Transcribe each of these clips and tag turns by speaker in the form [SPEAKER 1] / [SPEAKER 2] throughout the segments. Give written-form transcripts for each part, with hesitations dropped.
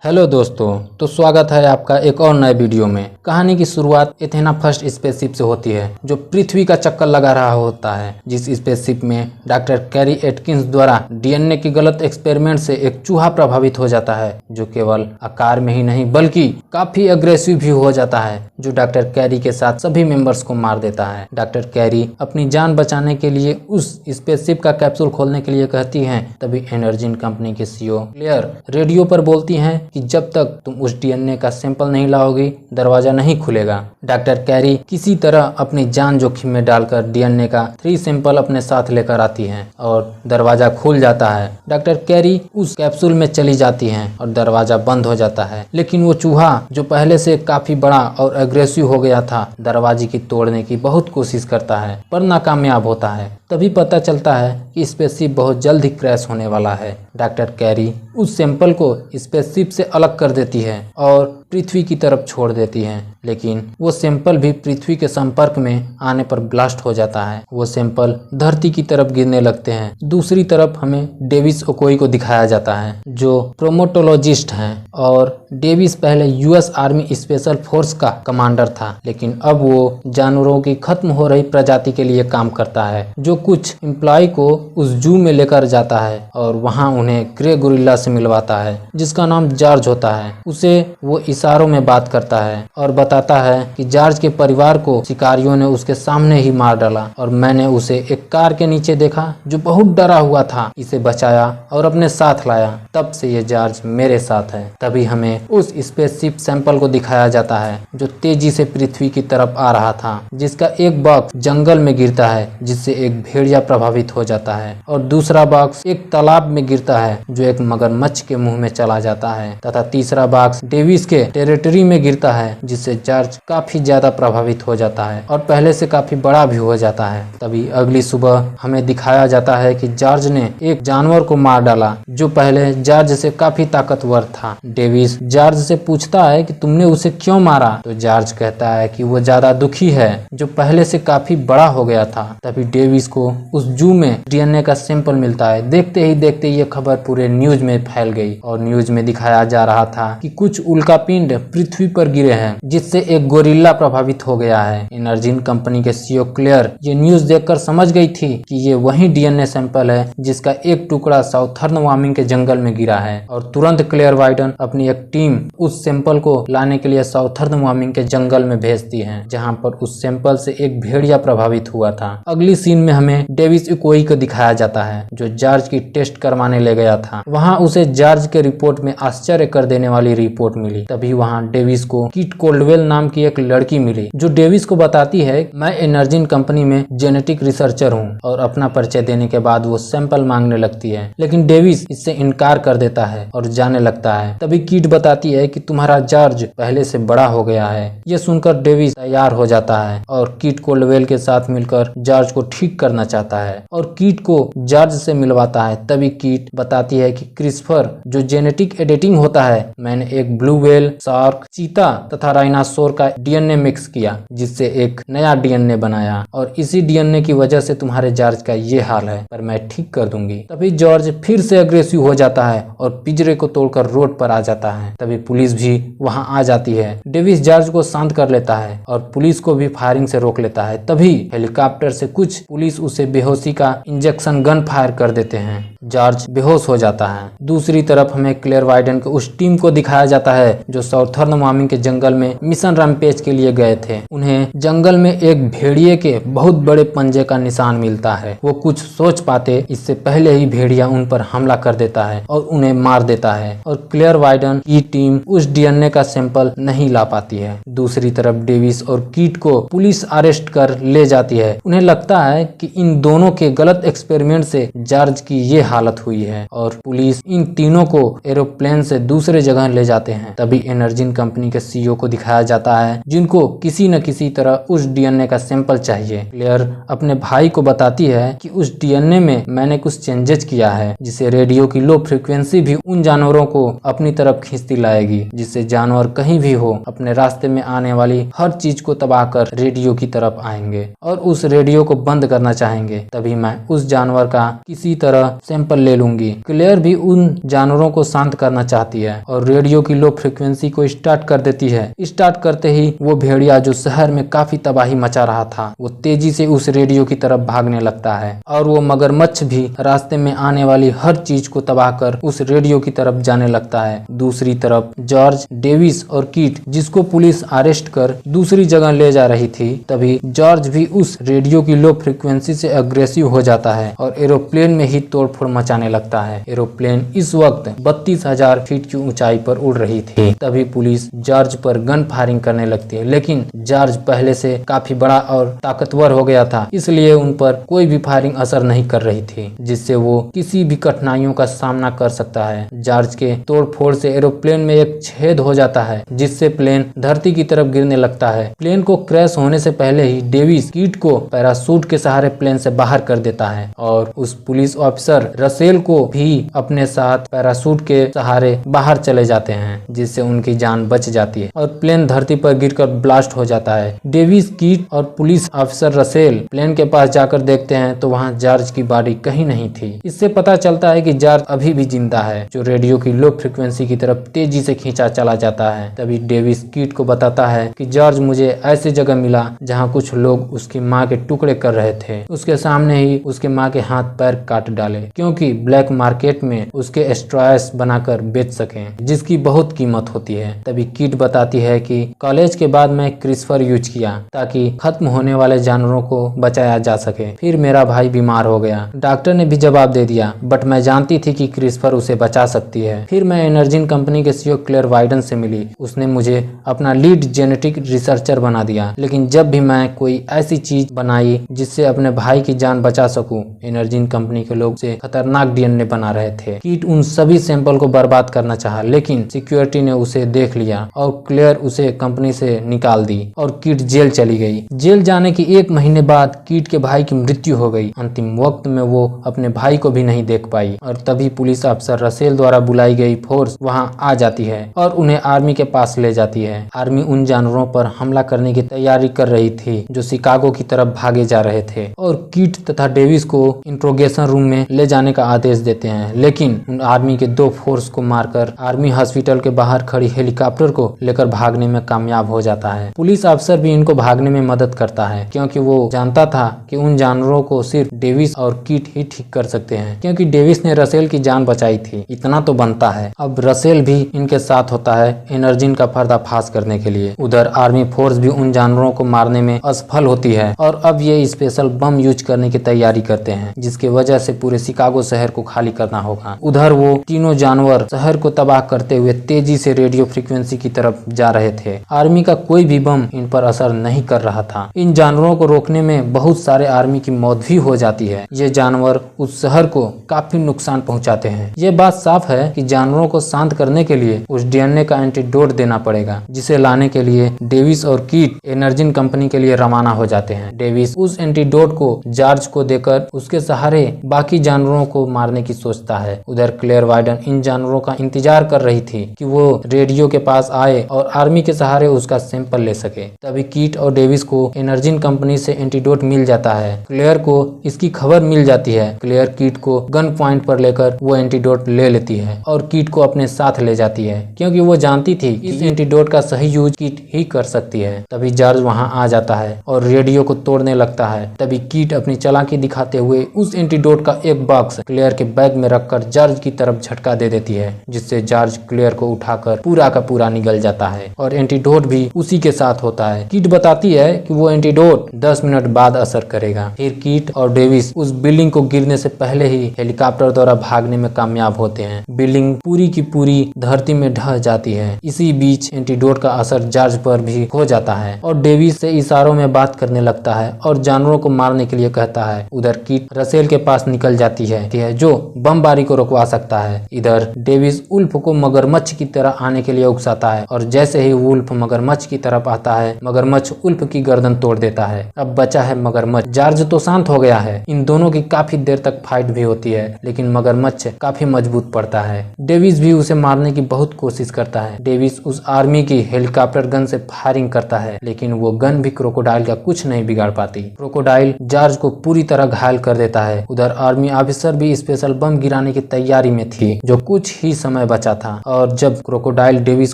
[SPEAKER 1] Hello दोस्तों, तो स्वागत है आपका एक और नए वीडियो में। कहानी की शुरुआत एथेना फर्स्ट स्पेसशिप से होती है जो पृथ्वी का चक्कर लगा रहा होता है। जिस स्पेसशिप में डॉक्टर कैरी एटकिंस द्वारा डीएनए की गलत एक्सपेरिमेंट से एक चूहा प्रभावित हो जाता है, जो केवल आकार में ही नहीं बल्कि काफी अग्रेसिव भी हो जाता है, जो डॉक्टर कैरी के साथ सभी मेंबर्स को मार देता है। डॉक्टर कैरी अपनी जान बचाने के लिए उस स्पेसशिप का कैप्सूल खोलने के लिए कहती हैं। तभी एनर्जिन कंपनी के सीईओ क्लेयर रेडियो पर बोलती हैं कि जब तक तुम उस डीएनए का सैंपल नहीं लाओगी, दरवाजा नहीं खुलेगा। डॉक्टर कैरी किसी तरह अपनी जान जोखिम में डालकर डीएनए का 3 सैंपल अपने साथ लेकर आती हैं और दरवाजा खुल जाता है। डॉक्टर कैरी उस कैप्सूल में चली जाती हैं और दरवाजा बंद हो जाता है, लेकिन वो चूहा जो पहले से काफी बड़ा और अग्रेसिव हो गया था, दरवाजे की तोड़ने की बहुत कोशिश करता है पर नाकामयाब होता है। तभी पता चलता है कि स्पेसशिप बहुत जल्द ही क्रैश होने वाला है। डॉक्टर कैरी उस सैंपल को स्पेसशिप से अलग कर देती है और पृथ्वी की तरफ छोड़ देती है, लेकिन वो सैंपल भी पृथ्वी के संपर्क में आने पर ब्लास्ट हो जाता है। वो सैंपल धरती की तरफ गिरने लगते हैं। दूसरी तरफ हमें डेविस ओकोई को दिखाया जाता है, जो प्रोमोटोलॉजिस्ट हैं, और डेविस पहले यूएस आर्मी स्पेशल फोर्स का कमांडर था, लेकिन अब वो जानवरों की खत्म हो रही प्रजाति के लिए काम करता है। जो कुछ एम्प्लॉय को उस जू में लेकर जाता है और वहां उन्हें ग्रे गोरिल्ला से मिलवाता है, जिसका नाम जॉर्ज होता है। उसे वो इशारों में बात करता है और बताता है कि जॉर्ज के परिवार को शिकारियों ने उसके सामने ही मार डाला और मैंने उसे एक कार के नीचे देखा जो बहुत डरा हुआ था। इसे बचाया और अपने साथ लाया। तब से ये जॉर्ज मेरे साथ है। तभी हमें उस स्पेसशिप सैंपल को दिखाया जाता है जो तेजी से पृथ्वी की तरफ आ रहा था, जिसका एक बॉक्स जंगल में गिरता है जिससे एक भेड़िया प्रभावित हो जाता है और दूसरा बॉक्स एक तालाब में गिरता है जो एक मगरमच्छ के मुंह में चला जाता है, तथा तीसरा बॉक्स डेविस के टेरिटरी में गिरता है जिससे जॉर्ज काफी ज्यादा प्रभावित हो जाता है और पहले से काफी बड़ा भी हो जाता है। तभी अगली सुबह हमें दिखाया जाता है कि जॉर्ज ने एक जानवर को मार डाला जो पहले जॉर्ज से काफी ताकतवर था। डेविस जॉर्ज से पूछता है कि तुमने उसे क्यों मारा, तो जॉर्ज कहता है कि वो ज्यादा दुखी है जो पहले से काफी बड़ा हो गया था। तभी डेविस को उस जू में डीएनए का सैंपल मिलता है। देखते ही देखते ये खबर पूरे न्यूज में फैल गई और न्यूज में दिखाया जा रहा था कि कुछ उल्कापिंड पृथ्वी पर गिरे हैं जिससे एक गोरिल्ला प्रभावित हो गया है। एनर्जिन कंपनी के सीईओ क्लेयर ये न्यूज देखकर समझ गई थी कि ये वही डीएनए सैंपल है जिसका एक टुकड़ा साउथर्न वार्मिंग के जंगल में गिरा है, और तुरंत क्लेयर वाइडन अपनी एक टीम उस सैंपल को लाने के लिए साउथर्न वार्मिंग के जंगल में भेजती है, जहाँ पर उस सैंपल से एक भेड़िया प्रभावित हुआ था। अगली सीन में हमें डेविस ओकोई को दिखाया जाता है जो जॉर्ज की टेस्ट करवाने ले गया था। वहाँ उसे जॉर्ज के रिपोर्ट में आश्चर्य कर देने वाली रिपोर्ट मिली। तभी वहाँ डेविस को किट कोल्डवेल नाम की एक लड़की मिली जो डेविस को बताती है मैं एनर्जिन कंपनी में जेनेटिक रिसर्चर हूँ, और अपना परिचय देने के बाद वो सैंपल मांगने लगती है, लेकिन डेविस इससे इनकार कर देता है और जाने लगता है। तभी किट बताती है कि तुम्हारा जॉर्ज पहले से बड़ा हो गया है। ये सुनकर डेविस तैयार हो जाता है और किट कोल्डवेल के साथ मिलकर जॉर्ज को ठीक करना चाहता है और किट को जॉर्ज से मिलवाता है। तभी किट बताती है कि क्रिस्पर जो जेनेटिक एडिटिंग होता है, मैंने एक ब्लू व्हेल, शार्क, चीता तथा डायनासोर का डीएनए मिक्स किया जिससे एक नया डीएनए बनाया, और इसी डीएनए की वजह से तुम्हारे जॉर्ज का ये हाल है, पर मैं ठीक कर दूंगी। तभी जॉर्ज फिर से अग्रेसिव हो जाता है और पिंजरे को तोड़कर रोड पर आ जाता है। तभी पुलिस भी वहां आ जाती है। डेविस जॉर्ज को शांत कर लेता है और पुलिस को भी फायरिंग से रोक लेता है। तभी हेलीकॉप्टर से कुछ पुलिस उसे बेहोशी का इंजेक्शन गन फायर कर देते हैं। जॉर्ज बेहोश हो जाता है। दूसरी तरफ हमें क्लेयर वाइडन के उस टीम को दिखाया जाता है जो साउथर्न वार्मिंग के जंगल में मिशन रैम्पेज के लिए गए थे। उन्हें जंगल में एक भेड़िए के बहुत बड़े पंजे का निशान मिलता है। वो कुछ सोच पाते इससे पहले ही भेड़िया उन पर हमला कर देता है और उन्हें मार देता है, और क्लेयर वाइडन की टीम उस डीएनए का सैंपल नहीं ला पाती है। दूसरी तरफ डेविस और किट को पुलिस अरेस्ट कर ले जाती है। उन्हें लगता है कि इन दोनों के गलत एक्सपेरिमेंट से जॉर्ज की ये हालत हुई है, और पुलिस इन तीनों को एरोप्लेन से दूसरे जगह ले जाते हैं। तभी एनर्जिन कंपनी के सीईओ को दिखाया जाता है, जिनको किसी न किसी तरह उस डीएनए का सैंपल चाहिए। क्लेयर अपने भाई को बताती है कि उस डीएनए में मैंने कुछ चेंजेस किया है, जिससे रेडियो की लो फ्रीक्वेंसी भी उन जानवरों को अपनी तरफ खींचती लाएगी, जिससे जानवर कहीं भी हो अपने रास्ते में आने वाली हर चीज को तबाह कर रेडियो की तरफ आएंगे और उस रेडियो को बंद करना चाहेंगे। तभी मैं उस जानवर का किसी तरह सैंपल ले लूंगी। क्लेयर भी उन जानवरों को शांत करना चाहती है और रेडियो की लो फ्रीक्वेंसी को स्टार्ट कर देती है। स्टार्ट करते ही वो भेड़िया जो शहर में काफी तबाही मचा रहा था, वो तेजी से उस रेडियो की तरफ भागने लगता है और वो मगरमच्छ भी रास्ते में आने वाली हर चीज को तबाह कर उस रेडियो की तरफ जाने लगता है। दूसरी तरफ जॉर्ज, डेविस और कीट, जिसको पुलिस अरेस्ट कर दूसरी जगह ले जा रही थी, तभी जॉर्ज भी उस रेडियो की लो फ्रीक्वेंसी से अग्रेसिव हो जाता है और एरोप्लेन में ही तोड़फोड़ मचाने लगता है। एरोप्लेन इस वक्त 32,000 फीट की ऊंचाई पर उड़ रही थी। तभी पुलिस जॉर्ज पर गन फायरिंग करने लगती है, लेकिन जॉर्ज पहले से काफी बड़ा और ताकतवर हो गया था, इसलिए उन पर कोई भी फायरिंग असर नहीं कर रही थी, जिससे वो किसी भी कठिनाइयों का सामना कर सकता है। जॉर्ज के तोड़फोड़ से एरोप्लेन में एक छेद हो जाता है, जिससे प्लेन धरती की तरफ गिरने लगता है। प्लेन को क्रैश होने से पहले ही डेविस कीट को पैराशूट के सहारे प्लेन से बाहर कर देता है और उस पुलिस ऑफिसर रसेल को भी अपने साथ पैराशूट के सहारे बाहर चले जाते हैं, जिससे उनकी जान बच जाती है और प्लेन धरती पर गिरकर ब्लास्ट हो जाता है। डेविस, कीट और पुलिस ऑफिसर रसेल प्लेन के पास जाकर देखते हैं तो वहाँ जॉर्ज की बॉडी कहीं नहीं थी। इससे पता चलता है कि जॉर्ज अभी भी जिंदा है, जो रेडियो की लो फ्रीक्वेंसी की तरफ तेजी से खींचा चला जाता है। तभी डेविस कीट को बताता है कि जॉर्ज मुझे ऐसी जगह मिला जहाँ कुछ लोग उसकी माँ के टुकड़े कर रहे थे। उसके सामने ही उसके माँ के हाथ पैर काट डाले, क्योंकि ब्लैक मार्केट में उसके एस्ट्रॉयस बनाकर बेच सकें, जिसकी बहुत कीमत होती है। तभी कीट बताती है कि कॉलेज के बाद मैं क्रिस्पर यूज किया ताकि खत्म होने वाले जानवरों को बचाया जा सके। फिर मेरा भाई बीमार हो गया। डॉक्टर ने भी जवाब दे दिया, बट मैं जानती थी कि क्रिस्पर उसे बचा सकती है। फिर मैं एनर्जिन कंपनी के सीईओ क्लेयर वाइडन से मिली। उसने मुझे अपना लीड जेनेटिक रिसर्चर बना दिया, लेकिन जब भी मैं कोई ऐसी चीज बनाई जिससे अपने भाई की जान बचा सकूं, एनर्जिन कंपनी के लोग से खतरनाक डीएनए बना रहे थे। कीट उन सभी सैंपल को बर्बाद करना चाहा, लेकिन सिक्योरिटी ने उसे देख लिया और क्लेयर उसे कंपनी से निकाल दी और कीट जेल चली गई। जेल जाने के 1 महीने बाद कीट के भाई की मृत्यु हो गई। अंतिम वक्त में वो अपने भाई को भी नहीं देख पाई और तभी पुलिस अफसर रसेल द्वारा बुलाई गई फोर्स वहां आ जाती है और उन्हें आर्मी के पास ले जाती है। आर्मी उन जानवरों पर हमला करने की तैयारी कर रही थी जो शिकागो की तरफ भागे जा रहे थे और कीट तथा डेविस को इंट्रोगेशन रूम में ले जाने का आदेश देते हैं, लेकिन उन आर्मी के 2 फोर्स को मारकर आर्मी हॉस्पिटल के बाहर खड़ी हेलीकॉप्टर को लेकर भागने में कामयाब हो जाता है। पुलिस अफसर भी इनको भागने में मदद करता है, क्योंकि वो जानता था कि उन जानवरों को सिर्फ डेविस और कीट ही ठीक कर सकते हैं, क्योंकि डेविस ने रसेल की जान बचाई थी। इतना तो बनता है। अब रसेल भी इनके साथ होता है एनर्जिन का पर्दाफाश करने के लिए। उधर आर्मी फोर्स भी उन जानवरों को मारने में असफल होती है और अब ये स्पेशल बम यूज करने की तैयारी करते हैं, जिसकी वजह से पूरे शिकागो शहर को खाली करना होगा। उधर वो तीनों जानवर शहर को तबाह करते हुए तेजी से रेडियो फ्रीक्वेंसी की तरफ जा रहे थे। आर्मी का कोई भी बम इन पर असर नहीं कर रहा था। इन जानवरों को रोकने में बहुत सारे आर्मी की मौत भी हो जाती है। ये जानवर उस शहर को काफी नुकसान पहुंचाते हैं। ये बात साफ है कि जानवरों को शांत करने के लिए उस डीएनए का एंटीडोट देना पड़ेगा, जिसे लाने के लिए डेविस और कीट एनर्जिन कंपनी के लिए रवाना हो जाते हैं। डेविस उस एंटीडोट को जॉर्ज को देकर उसके सहारे बाकी जानवरों को मारने की सोचता है। उधर क्लेयर वाइडन इन जानवरों का इंतजार कर रही थी कि वो रेडियो के पास आए और आर्मी के सहारे उसका सैंपल ले सके। तभी कीट और डेविस को एनर्जिन कंपनी से एंटीडोट मिल जाता है। क्लेयर को इसकी खबर मिल जाती है। क्लेयर कीट को गन पॉइंट पर लेकर वो एंटीडोट ले लेती है और कीट को अपने साथ ले जाती है, क्योंकि वो जानती थी कि इस एंटीडोट का सही यूज कीट ही कर सकती है। तभी जॉर्ज वहां आ जाता है और रेडियो को तोड़ने लगता है। तभी कीट अपनी चालाकी दिखाते हुए उस एंटीडोट का एक बॉक्स क्लेयर के बैग में रखकर जॉर्ज की तरफ झटका दे देती है, जिससे जॉर्ज क्लेयर को उठाकर पूरा का पूरा निगल जाता है और एंटीडोट भी उसी के साथ होता है। कीट बताती है कि वो एंटीडोट 10 मिनट बाद असर करेगा। फिर कीट और डेविस उस बिल्डिंग को गिरने से पहले ही हेलीकॉप्टर द्वारा भागने में कामयाब होते हैं। बिल्डिंग पूरी की पूरी धरती में ढह जाती है। इसी बीच एंटीडोट का असर जॉर्ज पर भी हो जाता है और डेविस से इशारों में बात करने लगता है और जानवरों को मारने के लिए कहता है। उधर कीट रसेल के पास निकल जाती है जो बमबारी को रुकवा सकता है। इधर डेविस उल्फ को मगरमच्छ की तरह आने खाने के लिए उकसाता है और जैसे ही वुल्फ मगरमच्छ की तरफ आता है, मगरमच्छ वुल्फ की गर्दन तोड़ देता है। अब बचा है मगरमच्छ। जॉर्ज तो शांत हो गया है। इन दोनों की काफी देर तक फाइट भी होती है, लेकिन मगरमच्छ काफी मजबूत पड़ता है। डेविस भी उसे मारने की बहुत कोशिश करता है। डेविस उस आर्मी की हेलीकॉप्टर गन से फायरिंग करता है, लेकिन वो गन भी क्रोकोडाइल का कुछ नहीं बिगाड़ पाती। क्रोकोडाइल जॉर्ज को पूरी तरह घायल कर देता है। उधर आर्मी ऑफिसर भी स्पेशल बम गिराने की तैयारी में थी, जो कुछ ही समय बचा था। और जब क्रोकोडाइल डेविस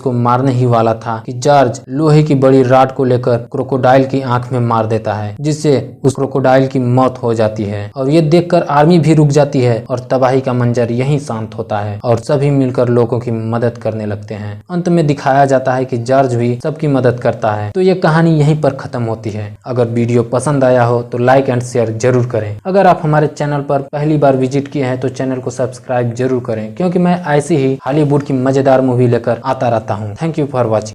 [SPEAKER 1] को मारने ही वाला था कि जॉर्ज लोहे की बड़ी रॉड को लेकर क्रोकोडाइल की आंख में मार देता है, जिससे उस क्रोकोडाइल की मौत हो जाती है। और ये देखकर आर्मी भी रुक जाती है और तबाही का मंजर यहीं शांत होता है और सभी मिलकर लोगों की मदद करने लगते हैं। अंत में दिखाया जाता है कि जॉर्ज भी सबकी मदद करता है। तो ये कहानी यहीं पर खत्म होती है। अगर वीडियो पसंद आया हो तो लाइक एंड शेयर जरूर करें। अगर आप हमारे चैनल पर पहली बार विजिट किए हैं तो चैनल को सब्सक्राइब जरूर करें, क्योंकि मैं ऐसी ही हॉलीवुड की मजेदार मूवी लेकर आता रहता हूँ। Thank you for watching.